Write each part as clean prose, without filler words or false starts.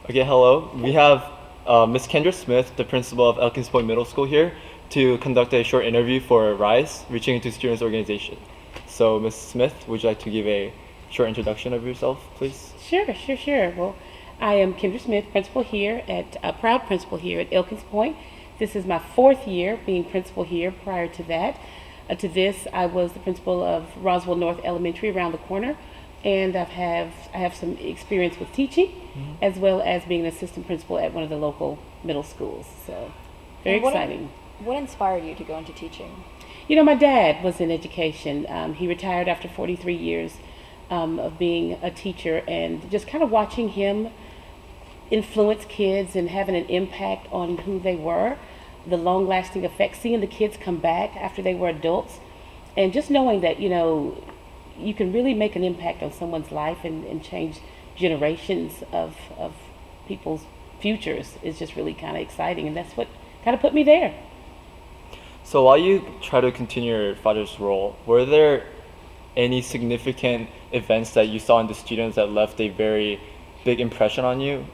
Okay, hello. We have Ms. Kendra Smith, the principal of Elkins Point Middle School here, to conduct a short interview for RISE, Reaching into Students Organization. So, Ms. Smith, would you like to give a short introduction of yourself, please? Sure. Well, I am Kendra Smith, principal here at a proud principal here at Elkins Point. This is my fourth year being principal here. Prior to that, to this, I was the principal of Roswell North Elementary around the corner, and I have some experience with teaching, as well as being an assistant principal at one of the local middle schools. So, very And exciting. What inspired you to go into teaching? You know, my dad was in education. He retired after 43 years of being a teacher, and just kind of watching him influence kids and having an impact on who they were, the long lasting effect, seeing the kids come back after they were adults, and just knowing that, you can really make an impact on someone's life and change generations of people's futures is just really kind of exciting. And that's what kind of put me there. So, while you try to continue your father's role, were there any significant events that you saw in the students that left a very big impression on you?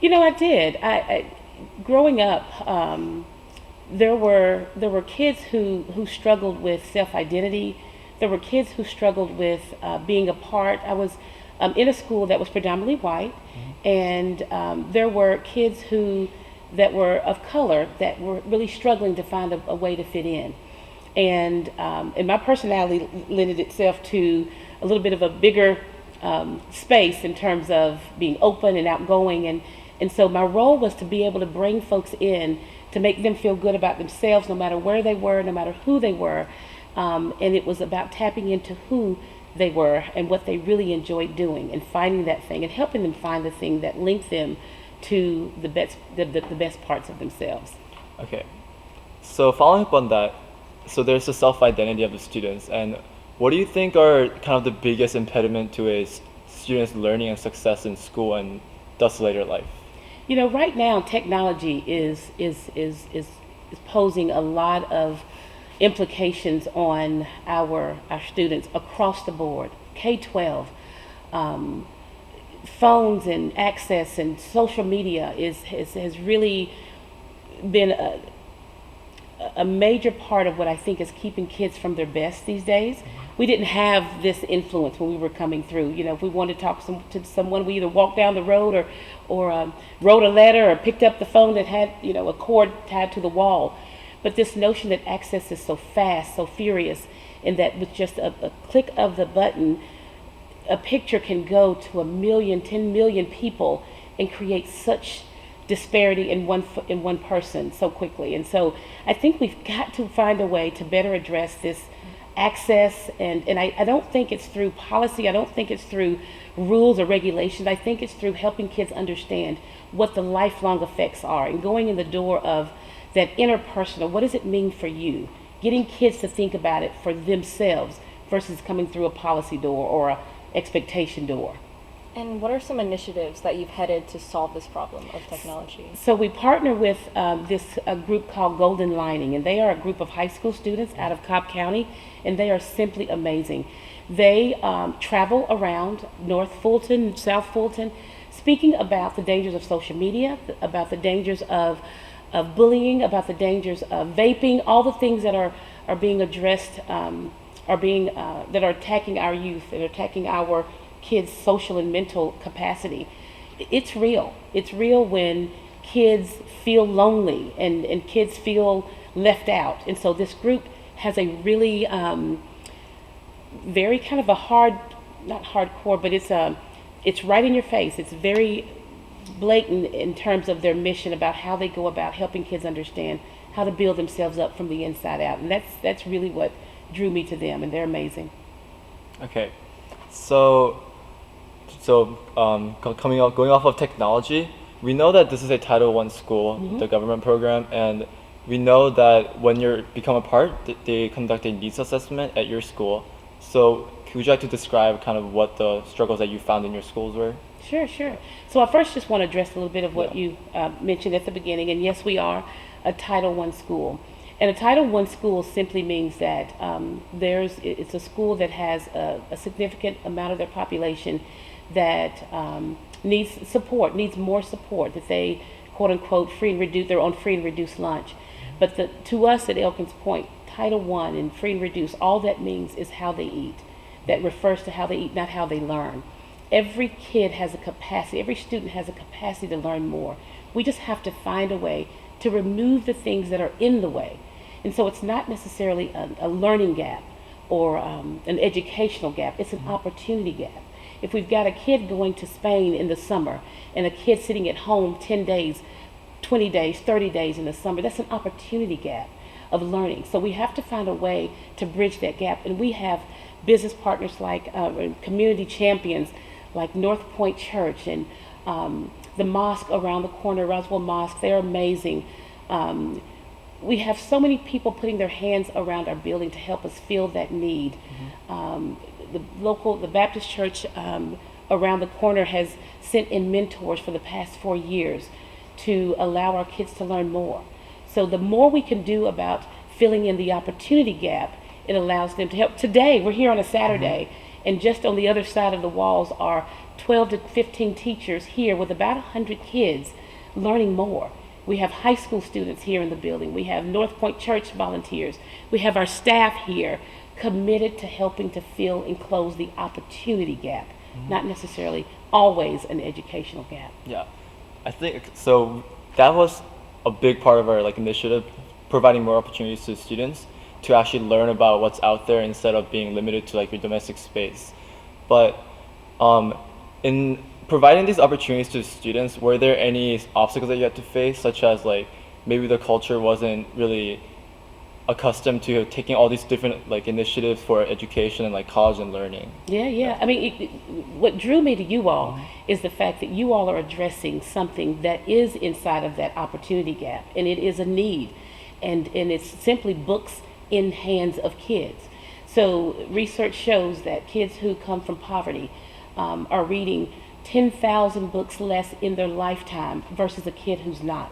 You know, I did. Growing up, there were kids who struggled with self identity. There were kids who struggled with being a part. I was in a school that was predominantly white, and there were kids that were of color that were really struggling to find a way to fit in. And my personality lended itself to a little bit of a bigger space in terms of being open and outgoing, and so my role was to be able to bring folks in to make them feel good about themselves, no matter where they were, no matter who they were, and it was about tapping into who they were and what they really enjoyed doing, and finding that thing and helping them find the thing that linked them to the best parts of themselves. Okay. So, following up on that, so there's the self-identity of the students, and what do you think are kind of the biggest impediment to a student's learning and success in school and thus later life? You know, right now technology is posing a lot of implications on our students across the board. K-12, phones and access and social media has really been a major part of what I think is keeping kids from their best these days. We didn't have this influence when we were coming through. You know, if we wanted to talk to someone, we either walked down the road or wrote a letter or picked up the phone that had, a cord tied to the wall. But this notion that access is so fast, so furious, and that with just a click of the button, a picture can go to 10 million people and create such disparity in one person so quickly. And so I think we've got to find a way to better address this access, and I don't think it's through policy. I don't think it's through rules or regulations. I think it's through helping kids understand what the lifelong effects are and going in the door of that interpersonal. What does it mean for you? Getting kids to think about it for themselves versus coming through a policy door or a expectation door. And what are some initiatives that you've headed to solve this problem of technology? So we partner with this group called Golden Lining, and they are a group of high school students out of Cobb County, and they are simply amazing. They travel around North Fulton, South Fulton, speaking about the dangers of social media, about the dangers of bullying, about the dangers of vaping, all the things that are being addressed, that are attacking our youth and attacking our kids' social and mental capacity. It's real. It's real when kids feel lonely and kids feel left out. And so this group has a really very kind of a not hardcore, but it's right in your face. It's very blatant in terms of their mission about how they go about helping kids understand how to build themselves up from the inside out. And that's really what drew me to them, and they're amazing. Okay. So, going off of technology, we know that this is a Title I school, the government program, and we know that when you become a part, they conduct a needs assessment at your school. So, would you like to describe kind of what the struggles that you found in your schools were? Sure. So I first just want to address a little bit of what you mentioned at the beginning. And yes, we are a Title I school. And a Title I school simply means that it's a school that has a significant amount of their population that needs support, needs more support, that they quote unquote free and reduce their own free and reduced lunch. But to us at Elkins Point, Title I and free and reduced, all that means is how they eat. That refers to how they eat, not how they learn. Every kid has a capacity, every student has a capacity to learn more. We just have to find a way to remove the things that are in the way. And so it's not necessarily a learning gap or an educational gap, it's an opportunity gap. If we've got a kid going to Spain in the summer and a kid sitting at home 10 days, 20 days, 30 days in the summer, that's an opportunity gap of learning. So we have to find a way to bridge that gap. And we have business partners like community champions like North Point Church and the mosque around the corner, Roswell Mosque. They're amazing. We have so many people putting their hands around our building to help us feel that need. The Baptist church around the corner has sent in mentors for the past 4 years to allow our kids to learn more. So the more we can do about filling in the opportunity gap, it allows them to help. Today, we're here on a Saturday, and just on the other side of the walls are 12 to 15 teachers here with about 100 kids learning more. We have high school students here in the building. We have North Point Church volunteers. We have our staff here committed to helping to fill and close the opportunity gap, not necessarily always an educational gap. Yeah, I think so. That was a big part of our initiative, providing more opportunities to students to actually learn about what's out there instead of being limited to your domestic space. But in providing these opportunities to students, were there any obstacles that you had to face, such as maybe the culture wasn't really accustomed to taking all these different initiatives for education and college and learning? Yeah. I mean, what drew me to you all is the fact that you all are addressing something that is inside of that opportunity gap, and it is a need, and it's simply books in hands of kids. So research shows that kids who come from poverty are reading 10,000 books less in their lifetime versus a kid who's not.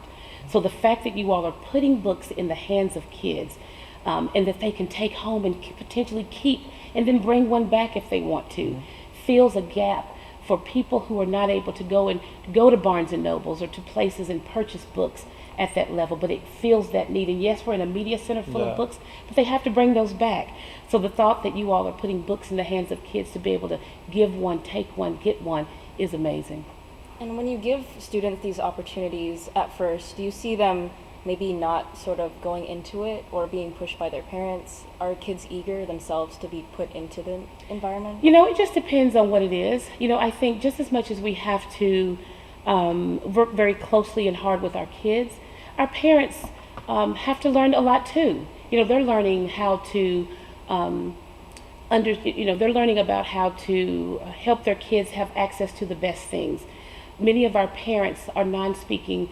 So the fact that you all are putting books in the hands of kids and that they can take home and potentially keep and then bring one back if they want to, fills a gap for people who are not able to go to Barnes and Nobles or to places and purchase books at that level, but it fills that need. And yes, we're in a media center full of books, but they have to bring those back. So the thought that you all are putting books in the hands of kids to be able to give one, take one, get one is amazing. And when you give students these opportunities at first, do you see them maybe not sort of going into it or being pushed by their parents? Are kids eager themselves to be put into the environment? It just depends on what it is. I think just as much as we have to work very closely and hard with our kids, our parents have to learn a lot too. They're learning how to they're learning about how to help their kids have access to the best things. Many of our parents are non-English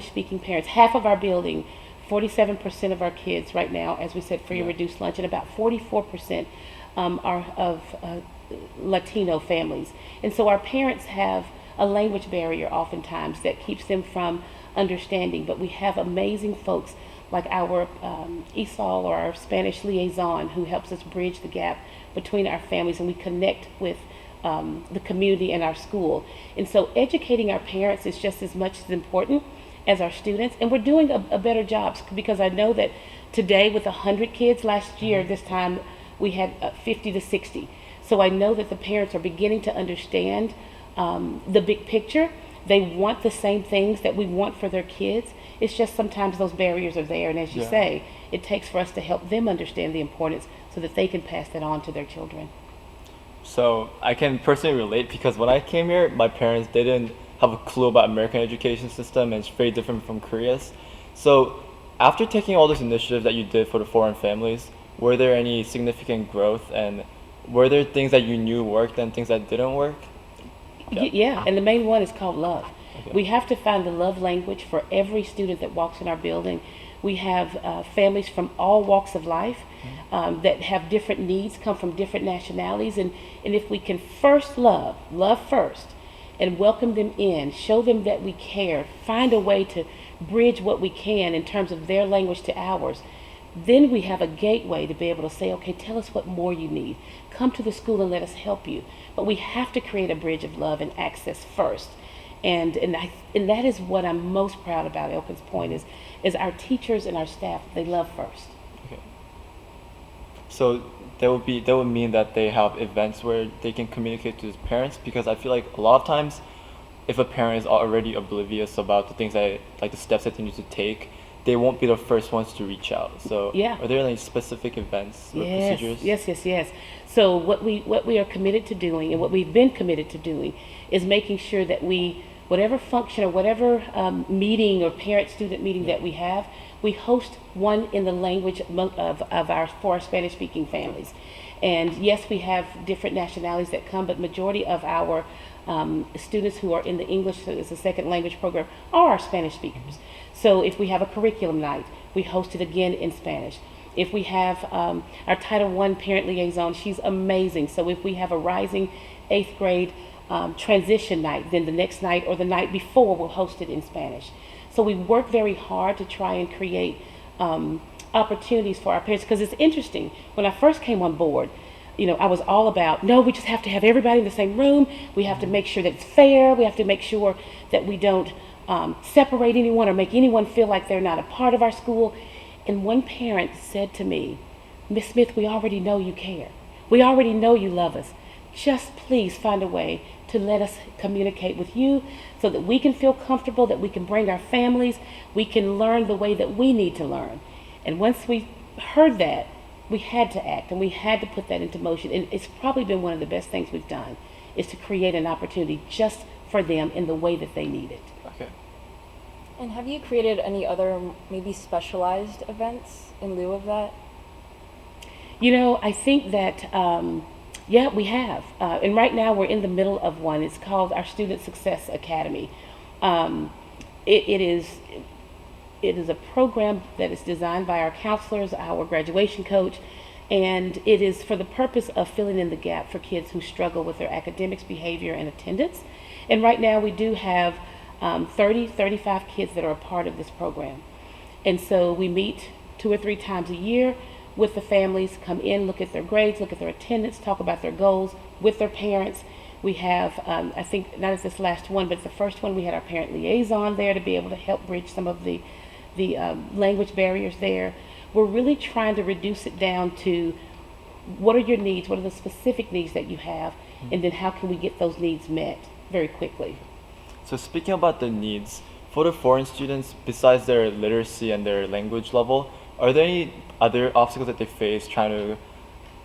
speaking parents. Half of our building, 47% of our kids right now, as we said, free and reduced lunch, and about 44% are of Latino families. And so our parents have a language barrier oftentimes that keeps them from understanding, but we have amazing folks like our ESOL or our Spanish liaison who helps us bridge the gap between our families, and we connect with the community and our school. And so educating our parents is just as much as important as our students, and we're doing a better job, because I know that today with 100 kids, last year this time we had 50 to 60. So I know that the parents are beginning to understand the big picture. They want the same things that we want for their kids. It's just sometimes those barriers are there, and as you say, it takes for us to help them understand the importance so that they can pass that on to their children. So I can personally relate, because when I came here, my parents didn't have a clue about American education system, and it's very different from Korea's. So after taking all this initiative that you did for the foreign families, were there any significant growth, and were there things that you knew worked and things that didn't work? Yeah, and the main one is called love. Okay. We have to find the love language for every student that walks in our building. We have families from all walks of life that have different needs, come from different nationalities, and if we can first love first, and welcome them in, show them that we care, find a way to bridge what we can in terms of their language to ours, then we have a gateway to be able to say, okay, tell us what more you need. Come to the school and let us help you. But we have to create a bridge of love and access first. And that is what I'm most proud about Elkins Point is our teachers and our staff, they love first. Okay. So that would mean that they have events where they can communicate to the parents, because I feel like a lot of times if a parent is already oblivious about the things that, like the steps that they need to take, they won't be the first ones to reach out. So Yeah. are there any specific events or procedures? Yes. So what we are committed to doing, and what we've been committed to doing, is making sure that we, whatever function or whatever meeting or parent-student meeting that we have, we host one in the language of our for our Spanish-speaking families. And yes, we have different nationalities that come, but majority of our students who are in the English as a second language program are our Spanish speakers. So if we have a curriculum night, we host it again in Spanish. If we have our Title I parent liaison, she's amazing. So if we have a rising 8th grade transition night, then the next night or the night before we'll host it in Spanish. So we work very hard to try and create opportunities for our parents, because it's interesting. When I first came on board, I was all about, no, we just have to have everybody in the same room. We have to make sure that it's fair. We have to make sure that we don't separate anyone or make anyone feel like they're not a part of our school. And one parent said to me, Miss Smith, we already know you care. We already know you love us. Just please find a way to let us communicate with you so that we can feel comfortable, that we can bring our families, we can learn the way that we need to learn. And once we heard that, we had to act, and we had to put that into motion. And it's probably been one of the best things we've done, is to create an opportunity just for them in the way that they need it. Okay. And have you created any other maybe specialized events in lieu of that? I think that, yeah, we have. And right now we're in the middle of one. It's called our Student Success Academy. It is a program that is designed by our counselors, our graduation coach, and it is for the purpose of filling in the gap for kids who struggle with their academics, behavior, and attendance. And right now we do have 35 kids that are a part of this program. And so we meet 2 or 3 times a year with the families, come in, look at their grades, look at their attendance, talk about their goals with their parents. We have, I think, not at this last one, but the first one, we had our parent liaison there to be able to help bridge some of the language barriers there. We're really trying to reduce it down to what are your needs, what are the specific needs that you have, and then how can we get those needs met very quickly. So speaking about the needs, for the foreign students, besides their literacy and their language level, are there any other obstacles that they face trying to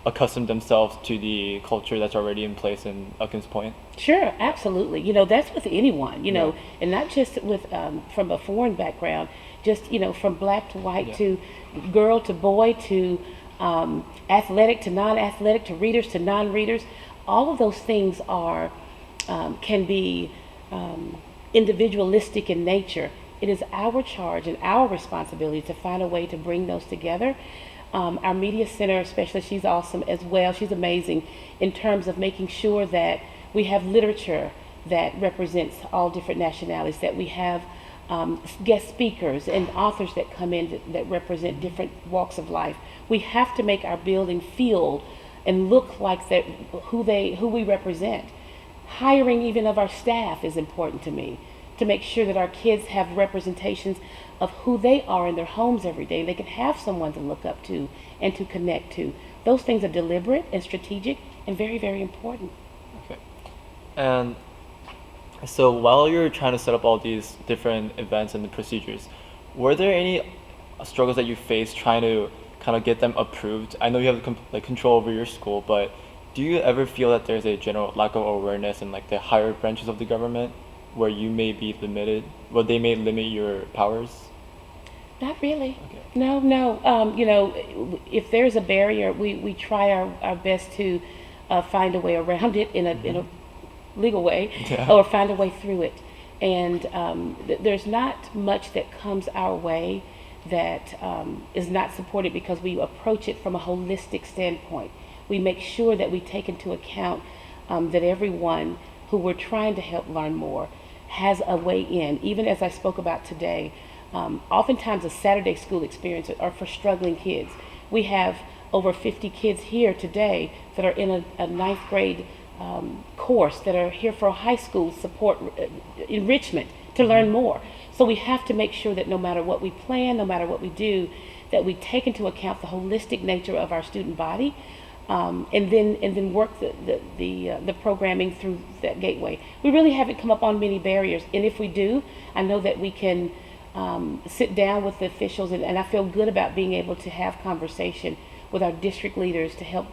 accustom themselves to the culture that's already in place in Elkins Point? Sure, absolutely. That's with anyone, Yeah. and not just with from a foreign background, just, from black to white, Yeah. to girl to boy, to athletic to non-athletic, to readers to non-readers. All of those things can be individualistic in nature. It is our charge and our responsibility to find a way to bring those together. Our media center specialist, she's awesome as well. She's amazing in terms of making sure that we have literature that represents all different nationalities, that we have guest speakers and authors that come in that represent different walks of life. We have to make our building feel and look like that who we represent. Hiring even of our staff is important to me, to make sure that our kids have representations of who they are in their homes every day. They can have someone to look up to and to connect to. Those things are deliberate and strategic and very, very important. Okay. And so while you're trying to set up all these different events and the procedures, were there any struggles that you faced trying to kind of get them approved? I know you have control over your school, but do you ever feel that there's a general lack of awareness in the higher branches of the government where you may be limited, where they may limit your powers? Not really. Okay. No. If there's a barrier, we try our best to find a way around it in a legal way, Yeah. or find a way through it. And there's not much that comes our way that is not supported, because we approach it from a holistic standpoint. We make sure that we take into account that everyone who we're trying to help learn more has a way in. Even as I spoke about today, Oftentimes, a Saturday school experience are for struggling kids. We have over 50 kids here today that are in a ninth grade course that are here for high school support enrichment to learn more. So we have to make sure that no matter what we plan, no matter what we do, that we take into account the holistic nature of our student body, and then work the programming through that gateway. We really haven't come up on many barriers, and if we do, I know that we can sit down with the officials, and I feel good about being able to have conversation with our district leaders to help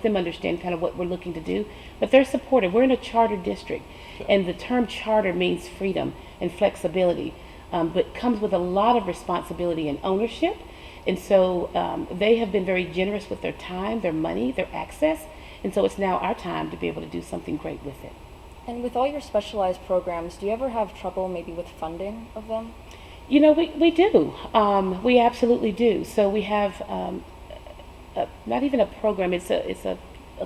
them understand kind of what we're looking to do. But they're supportive. We're in a charter district, and the term charter means freedom and flexibility, but comes with a lot of responsibility and ownership. And so they have been very generous with their time, their money, their access, and so it's now our time to be able to do something great with it. And with all your specialized programs, do you ever have trouble maybe with funding of them? You know, we do. We absolutely do. So we have not even a program, it's a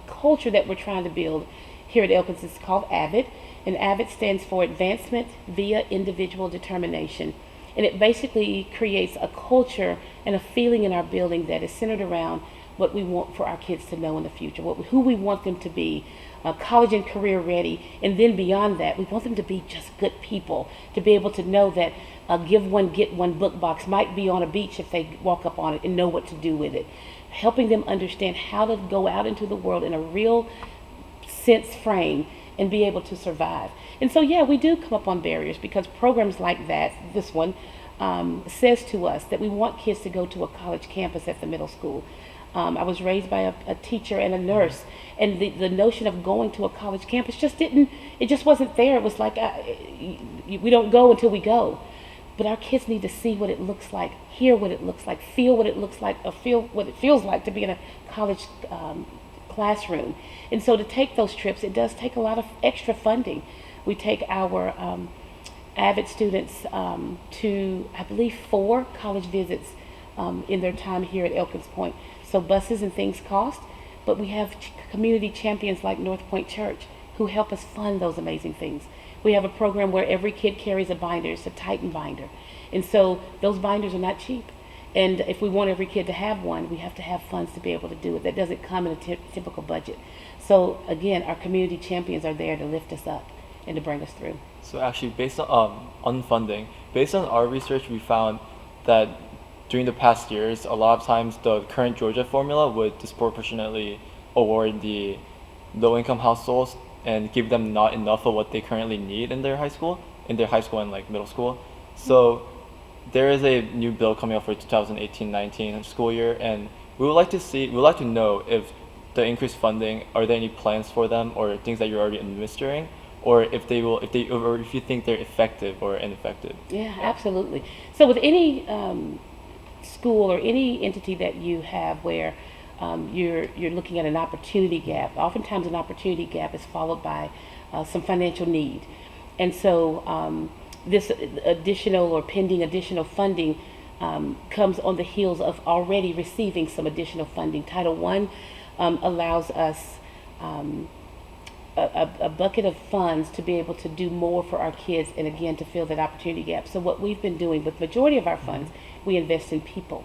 culture that we're trying to build here at Elkins. It's called AVID, and AVID stands for Advancement via Individual Determination. And it basically creates a culture and a feeling in our building that is centered around what we want for our kids to know in the future, who we want them to be, college and career ready, and then beyond that, we want them to be just good people, to be able to know that give one, get one book box might be on a beach if they walk up on it and know what to do with it. Helping them understand how to go out into the world in a real sense frame and be able to survive. And so, yeah, we do come up on barriers because programs like that, this one, says to us that we want kids to go to a college campus at the middle school. I was raised by a teacher and a nurse, and the notion of going to a college campus just wasn't there. It was like, we don't go until we go. But our kids need to see what it looks like, hear what it looks like, feel what it looks like, or feel what it feels like to be in a college classroom. And so to take those trips, it does take a lot of extra funding. We take our AVID students to, I believe, 4 college visits in their time here at Elkins Point. So buses and things cost, but we have community champions like North Point Church who help us fund those amazing things. We have a program where every kid carries a binder. It's a Titan binder. And so those binders are not cheap. And if we want every kid to have one, we have to have funds to be able to do it. That doesn't come in a typical budget. So again, our community champions are there to lift us up and to bring us through. So actually, based on funding, based on our research, we found that during the past years, a lot of times the current Georgia formula would disproportionately award the low-income households and give them not enough of what they currently need in their high school and like middle school. So there is a new bill coming up for 2018-19 school year, and we would like to know if the increased funding, are there any plans for them or things that you're already administering, or if you think they're effective or ineffective. Yeah, absolutely. So with any school or any entity that you have where you're looking at an opportunity gap, oftentimes an opportunity gap is followed by some financial need. And so this additional or pending additional funding comes on the heels of already receiving some additional funding. Title I allows us a bucket of funds to be able to do more for our kids and again to fill that opportunity gap. So what we've been doing with majority of our funds, we invest in people.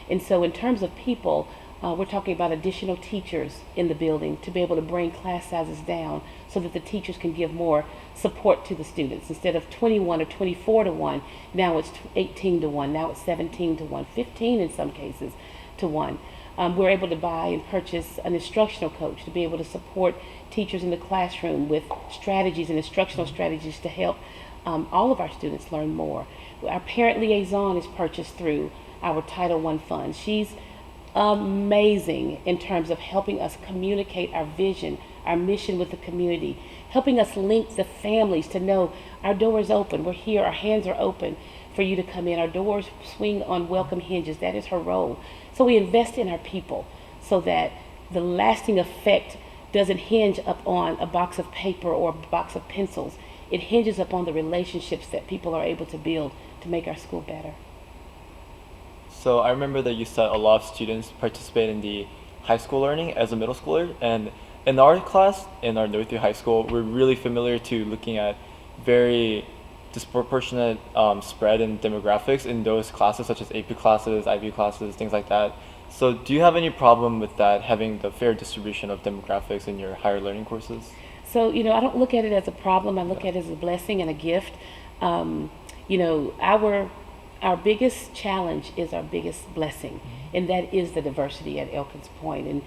And so in terms of people, we're talking about additional teachers in the building to be able to bring class sizes down so that the teachers can give more support to the students. Instead of 21 or 24 to 1, now it's 18 to 1, now it's 17 to 1, 15 in some cases to 1. We're able to buy and purchase an instructional coach to be able to support teachers in the classroom with strategies and instructional strategies to help all of our students learn more. Our parent liaison is purchased through our Title I funds. She's amazing in terms of helping us communicate our vision, our mission with the community, helping us link the families to know our door is open, we're here, our hands are open for you to come in. Our doors swing on welcome hinges. That is her role. So we invest in our people so that the lasting effect doesn't hinge up on a box of paper or a box of pencils. It hinges upon the relationships that people are able to build to make our school better. So I remember that you said a lot of students participate in the high school learning as a middle schooler, and in our class, in our Northview High School, we're really familiar to looking at very disproportionate spread in demographics in those classes, such as AP classes, IB classes, things like that. So do you have any problem with that, having the fair distribution of demographics in your higher learning courses? So, I don't look at it as a problem. I look at it as a blessing and a gift. Um, our biggest challenge is our biggest blessing, and that is the diversity at Elkins Point. And,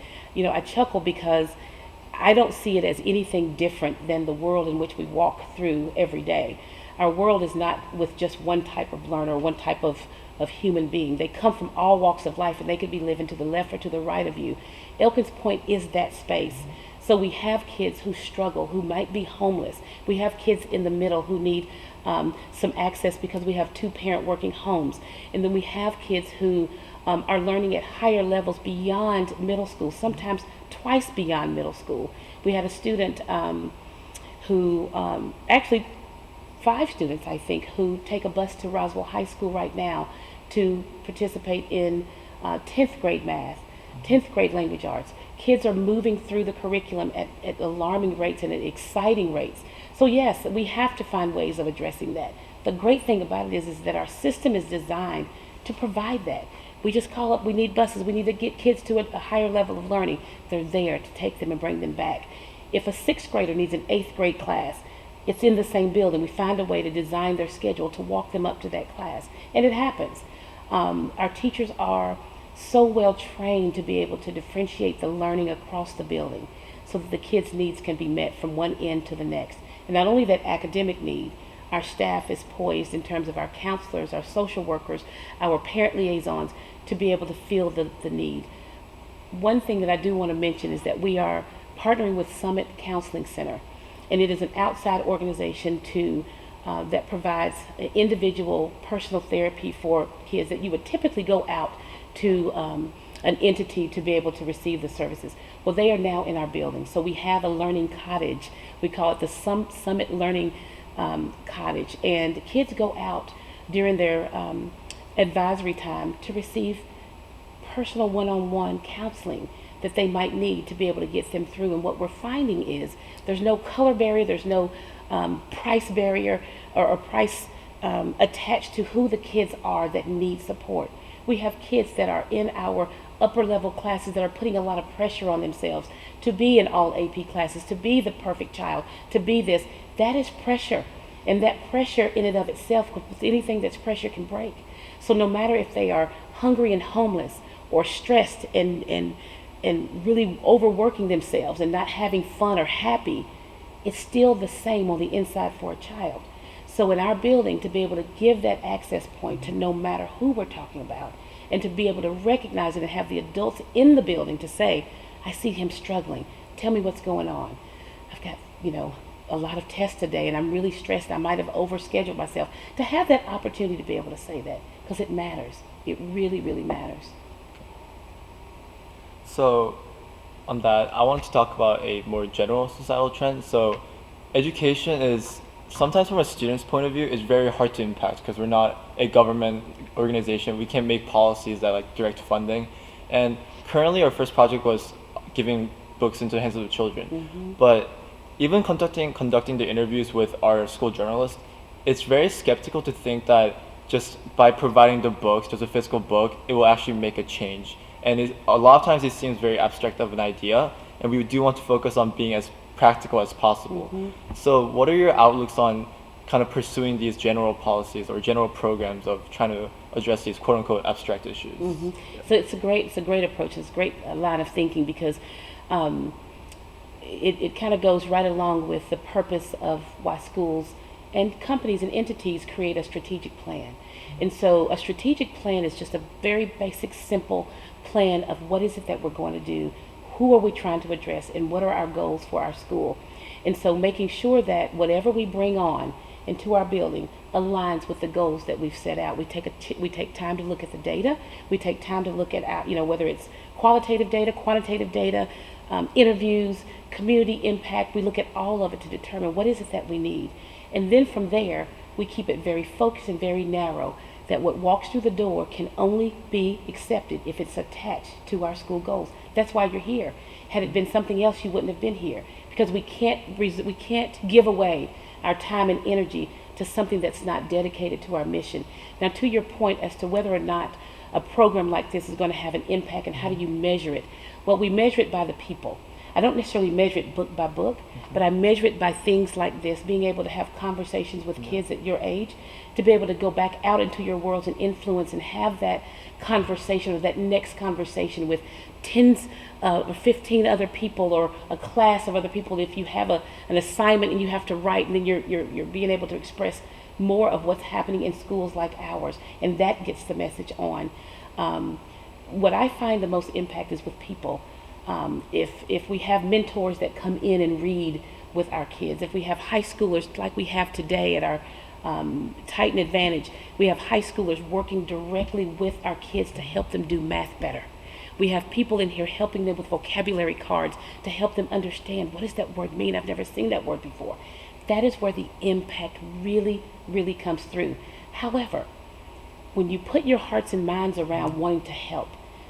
I chuckle because I don't see it as anything different than the world in which we walk through every day. Our world is not with just one type of learner, one type of human being. They come from all walks of life, and they could be living to the left or to the right of you. Elkins Point is that space. So we have kids who struggle, who might be homeless. We have kids in the middle who need some access because we have 2-parent working homes. And then we have kids who are learning at higher levels beyond middle school, sometimes twice beyond middle school. We had a student who, actually 5 students, I think, who take a bus to Roswell High School right now to participate in 10th grade math, 10th grade language arts. Kids are moving through the curriculum at alarming rates and at exciting rates. So yes, we have to find ways of addressing that. The great thing about it is that our system is designed to provide that. We just call up, we need buses, we need to get kids to a higher level of learning. They're there to take them and bring them back. If a 6th grader needs an 8th grade class, it's in the same building. We find a way to design their schedule to walk them up to that class. And it happens. Our teachers are so well trained to be able to differentiate the learning across the building so that the kids' needs can be met from one end to the next. And not only that academic need, our staff is poised in terms of our counselors, our social workers, our parent liaisons to be able to fill the need. One thing that I do want to mention is that we are partnering with Summit Counseling Center, and it is an outside organization that provides individual personal therapy for kids that you would typically go out to an entity to be able to receive the services. Well, they are now in our building. So we have a learning cottage. We call it the Summit Learning Cottage. And kids go out during their advisory time to receive personal one-on-one counseling that they might need to be able to get them through. And what we're finding is there's no color barrier, there's no price barrier or price attached to who the kids are that need support. We have kids that are in our upper level classes that are putting a lot of pressure on themselves to be in all AP classes, to be the perfect child, to be this. That is pressure. And that pressure in and of itself, with anything that's pressure, can break. So no matter if they are hungry and homeless or stressed and really overworking themselves and not having fun or happy, it's still the same on the inside for a child. So in our building, to be able to give that access point to no matter who we're talking about, and to be able to recognize it and have the adults in the building to say, I see him struggling. Tell me what's going on. I've got, a lot of tests today and I'm really stressed. I might have overscheduled myself. To have that opportunity to be able to say that, because it matters. It really, really matters. So on that, I want to talk about a more general societal trend. So education is sometimes, from a student's point of view, is very hard to impact because we're not a government organization. We can't make policies that direct funding. And currently our first project was giving books into the hands of the children. Mm-hmm. But even conducting the interviews with our school journalists, it's very skeptical to think that just by providing the books, just a physical book, it will actually make a change. And a lot of times it seems very abstract of an idea, and we do want to focus on being as practical as possible. Mm-hmm. So what are your outlooks on kind of pursuing these general policies or general programs of trying to address these quote unquote abstract issues? Mm-hmm. Yeah. So it's a great approach. It's a great line of thinking because it kind of goes right along with the purpose of why schools and companies and entities create a strategic plan. And so a strategic plan is just a very basic, simple plan of what is it that we're going to do, who are we trying to address, and what are our goals for our school. And so making sure that whatever we bring on into our building aligns with the goals that we've set out. We take time to look at the data. We take time to look at whether it's qualitative data, quantitative data, interviews, community impact. We look at all of it to determine what is it that we need. And then from there, we keep it very focused and very narrow, that what walks through the door can only be accepted if it's attached to our school goals. That's why you're here. Had it been something else, you wouldn't have been here, because we can't give away our time and energy to something that's not dedicated to our mission. Now, to your point as to whether or not a program like this is going to have an impact and how do you measure it? Well, we measure it by the people. I don't necessarily measure it book by book, but I measure it by things like this, being able to have conversations with kids at your age, to be able to go back out into your worlds and influence and have that conversation or that next conversation with tens or 15 other people or a class of other people. If you have an assignment and you have to write, and then you're being able to express more of what's happening in schools like ours, and that gets the message on. What I find the most impact is with people. If we have mentors that come in and read with our kids, if we have high schoolers like we have today at our Titan Advantage, we have high schoolers working directly with our kids to help them do math better. We have people in here helping them with vocabulary cards to help them understand, what does that word mean? I've never seen that word before. That is where the impact really, really comes through. However, when you put your hearts and minds around wanting to help,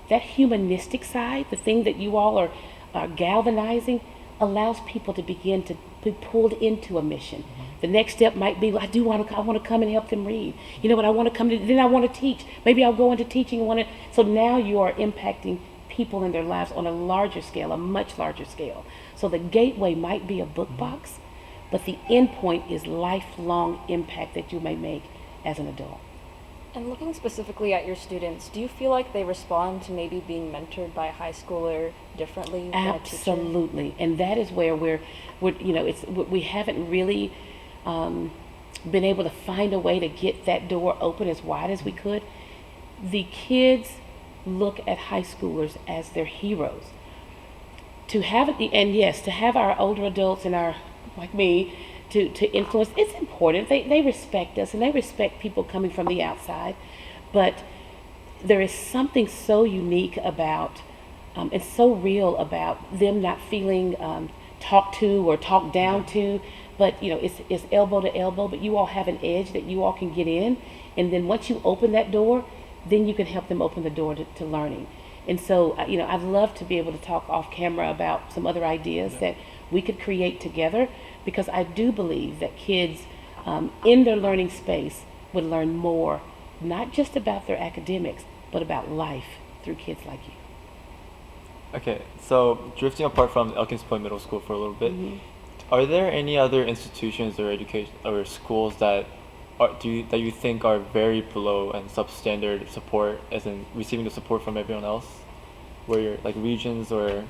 that humanistic side, the thing that you all are galvanizing, allows people to begin to be pulled into a mission. The next step might be, I want to come and help them read. You know what, I want to come to, then I want to teach. Maybe I'll go into teaching and so now you are impacting people in their lives on a larger scale, a much larger scale. So the gateway might be a book box, but the end point is lifelong impact that you may make as an adult. And looking specifically at your students, do you feel like they respond to maybe being mentored by a high schooler differently than a teacher? Absolutely, and that is where we haven't really been able to find a way to get that door open as wide as we could. The kids look at high schoolers as their heroes. To have our older adults and our, like me, to influence, it's important. They respect us and they respect people coming from the outside, but there is something so unique about and so real about them not feeling talked to or talked down to, but it's elbow to elbow, but you all have an edge that you all can get in, and then once you open that door, then you can help them open the door to learning. And so I'd love to be able to talk off camera about some other ideas that we could create together, because I do believe that kids in their learning space would learn more, not just about their academics, but about life through kids like you. Okay, so drifting apart from Elkins Point Middle School for a little bit, are there any other institutions or education or schools that you think are very below and substandard support, as in receiving the support from everyone else, where you're like regions or?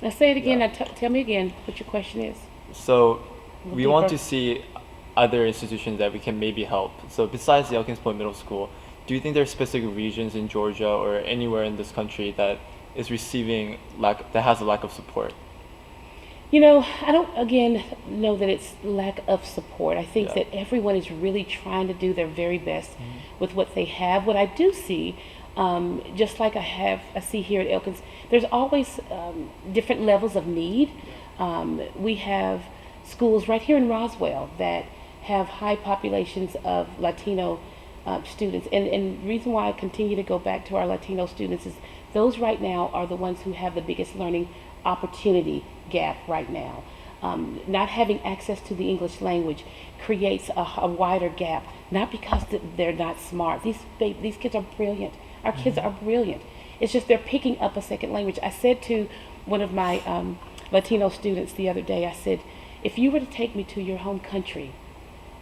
Now say it again. Yeah. Now tell me again what your question is. So we deeper. want to see other institutions that we can maybe help. So besides the Elkins Point Middle School, do you think there are specific regions in Georgia or anywhere in this country that is receiving that has a lack of support? I don't, again, know that it's lack of support. I think that everyone is really trying to do their very best with what they have. What I do see, just like I see here at Elkins, there's always different levels of need. We have schools right here in Roswell that have high populations of Latino students. And the reason why I continue to go back to our Latino students is those right now are the ones who have the biggest learning opportunity gap right now. Not having access to the English language creates a wider gap, not because they're not smart. These kids are brilliant. Our kids are brilliant. It's just they're picking up a second language. I said to one of my Latino students the other day, I said, if you were to take me to your home country,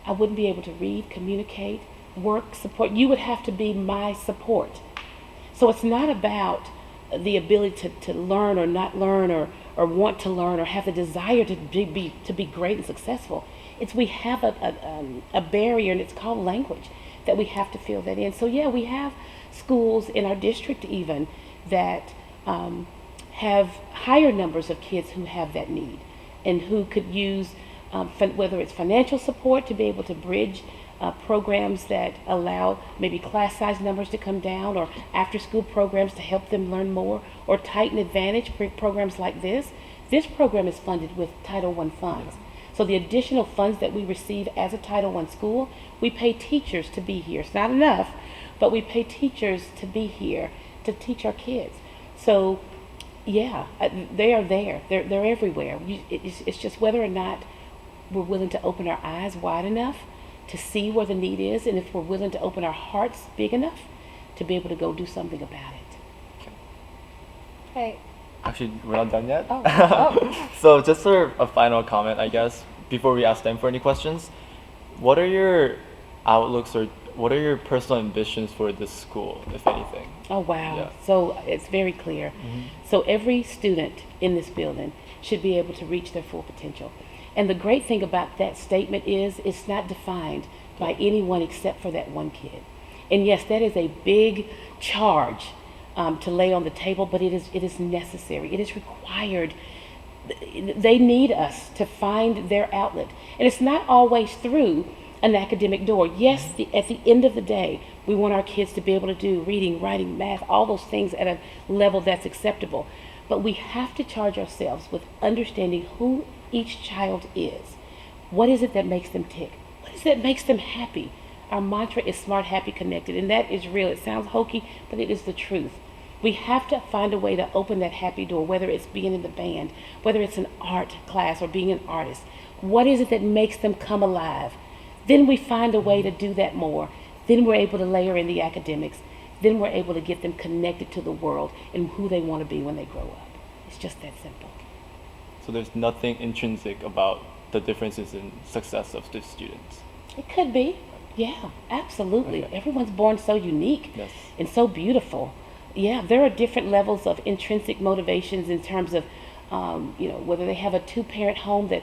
I wouldn't be able to read, communicate, work, support. You would have to be my support. So it's not about the ability to learn or not learn or want to learn or have the desire to be great and successful. It's we have a barrier, and it's called language, that we have to fill that in. So yeah, we have schools in our district even that have higher numbers of kids who have that need and who could use whether it's financial support to be able to bridge programs that allow maybe class size numbers to come down, or after school programs to help them learn more, or Titan Advantage programs like this. This program is funded with Title I funds. So the additional funds that we receive as a Title I school, we pay teachers to be here. It's not enough, but we pay teachers to be here to teach our kids. So yeah, they are there. They're everywhere. It's just whether or not we're willing to open our eyes wide enough to see where the need is, and if we're willing to open our hearts big enough to be able to go do something about it. Hey. Actually, we're not done yet. Oh. So just for a final comment, I guess, before we ask them for any questions, what are your outlooks or what are your personal ambitions for this school, if anything? Oh, wow. Yeah. So it's very clear. So every student in this building should be able to reach their full potential. And the great thing about that statement is it's not defined by anyone except for that one kid. And yes, that is a big charge to lay on the table, but it is necessary. It is required. They need us to find their outlet. And it's not always through an academic door. Yes, at the end of the day, we want our kids to be able to do reading, writing, math, all those things at a level that's acceptable. But we have to charge ourselves with understanding who each child is. What is it that makes them tick? What is it that makes them happy? Our mantra is smart, happy, connected, and that is real. It sounds hokey, but it is the truth. We have to find a way to open that happy door, whether it's being in the band, whether it's an art class or being an artist. What is it that makes them come alive? Then we find a way to do that more. Then we're able to layer in the academics. Then we're able to get them connected to the world and who they want to be when they grow up. It's just that simple. So there's nothing intrinsic about the differences in success of the students. It could be. Yeah, absolutely. Okay. Everyone's born so unique Yes. and so beautiful. Yeah, there are different levels of intrinsic motivations in terms of, whether they have a two-parent home that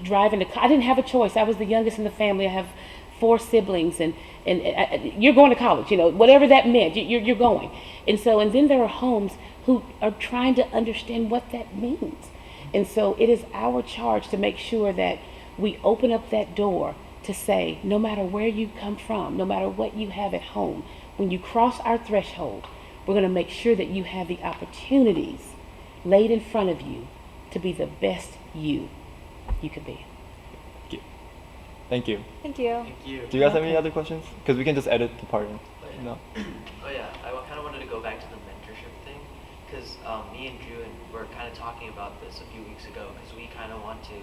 driving a car. I didn't have a choice. I was the youngest in the family. I have 4 siblings, and you're going to college. Whatever that meant, you're going. And then there are homes who are trying to understand what that means. And so it is our charge to make sure that we open up that door to say, no matter where you come from, no matter what you have at home, when you cross our threshold, we're going to make sure that you have the opportunities laid in front of you to be the best you could be. Thank you. Thank you. Thank you. Do you guys have any other questions? Because we can just edit the part in. No. Oh yeah, I kind of wanted to go back to the mentorship thing, because me and Drew were kind of talking about this a few weeks ago, because we kind of want to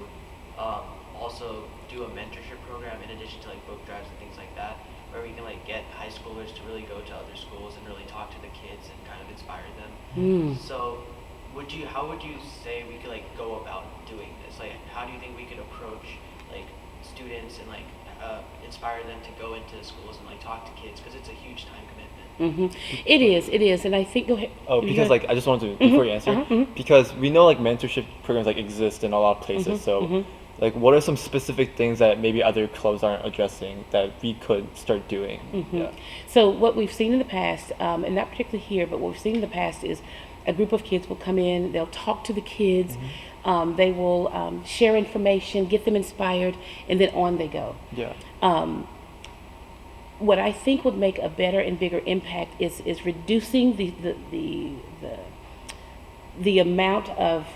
also do a mentorship program in addition to like book drives and things like that, where we can like get high schoolers to really go to other schools and really talk to the kids and kind of inspire them. So how would you say we could like go about doing this? Like, how do you think we could approach like students and like inspire them to go into schools and like talk to kids, because it's a huge time commitment. It is, and I think, go ahead. Oh, because like I just wanted to before you answer, because we know like mentorship programs like exist in a lot of places. So like, what are some specific things that maybe other clubs aren't addressing that we could start doing? Yeah. So what we've seen in the past, and not particularly here, but what we've seen in the past is a group of kids will come in, they'll talk to the kids, they will share information, get them inspired, and then on they go. Yeah. What I think would make a better and bigger impact is reducing the amount of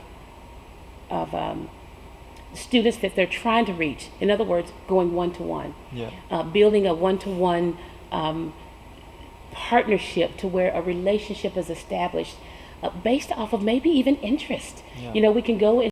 students that they're trying to reach. In other words, going one-to-one. Yeah. Building a one-to-one partnership to where a relationship is established based off of maybe even interest. Yeah. We can go and